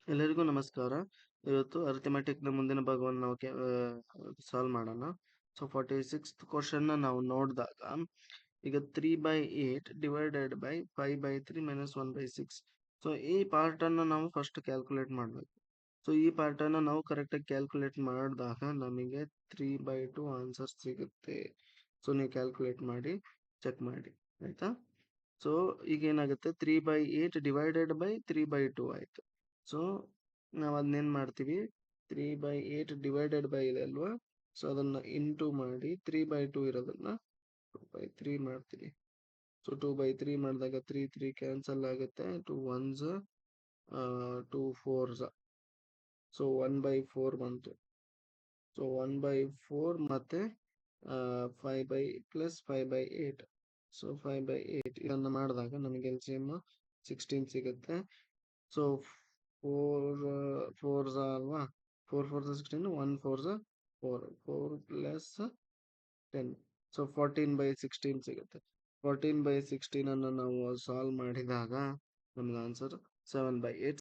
ಎಲ್ಲರಿಗೂ ನಮಸ್ಕಾರ. ಇವತ್ತು ಅರಿಥಮೆಟಿಕ್‌ನ ಮುಂದಿನ ಭಾಗವನ್ನು ನಾವು ಸಾಲ್ವ್ ಮಾಡೋಣ. ಸೊ 46th ಕ್ವೆಶ್ಚನ್‌ನ ನಾವು ನೋಡಿದಾಗ ಈಗ 3/8 ಡಿವೈಡೆಡ್ ಬೈ 5/3 ಮೈನಸ್ 1/6. ಸೊ ಈ ಪಾರ್ಟನ್ನು ನಾವು ಫಸ್ಟ್ ಕ್ಯಾಲ್ಕುಲೇಟ್ ಮಾಡಬೇಕು. ಸೊ ಈ ಪಾರ್ಟನ್ನು ನಾವು ಕರೆಕ್ಟಾಗಿ ಕ್ಯಾಲ್ಕುಲೇಟ್ ಮಾಡಿದಾಗ ನಮಗೆ 3/2 ಆನ್ಸರ್ ಸಿಗುತ್ತೆ. ಸೊ ನೀವು ಕ್ಯಾಲ್ಕುಲೇಟ್ ಮಾಡಿ ಚೆಕ್ ಮಾಡಿ, ಆಯಿತಾ? ಸೊ ಈಗ ಏನಾಗುತ್ತೆ, 3/8 ಡಿವೈಡೆಡ್ ಬೈ 3/2 ಆಯಿತು. ಸೊ ನಾವು ಅದನ್ನೇನು ಮಾಡ್ತೀವಿ, 3/8 ಡಿವೈಡೆಡ್ ಬೈ ಇದೆ ಅಲ್ವಾ, ಸೊ ಅದನ್ನು ಇಂಟು ಮಾಡಿ 3/2 ಇರೋದನ್ನ 2/3 ಮಾಡ್ತೀವಿ. ಸೊ 2/3 ಮಾಡಿದಾಗ 3 ಕ್ಯಾನ್ಸಲ್ ಆಗುತ್ತೆ, 2 1s 2 4s, ಸೊ 1/4 ಬಂತು. ಸೊ 1/4 ಮತ್ತೆ 5 ಪ್ಲಸ್ 5/8, ಸೊ 5/8 ಇದನ್ನು ಮಾಡಿದಾಗ ನಮಗೆ LCM 16 ಸಿಗುತ್ತೆ. ಸೊ 4 ಅಲ್ವಾ, 4 4 16, 1 4 4, 4 ಪ್ಲಸ್ 10, ಸೊ 14/16 ಸಿಗುತ್ತೆ. 14/16 ಅನ್ನು ನಾವು ಸಾಲ್ವ್ ಮಾಡಿದಾಗ ನಮ್ಗೆ ಆನ್ಸರ್ 7/8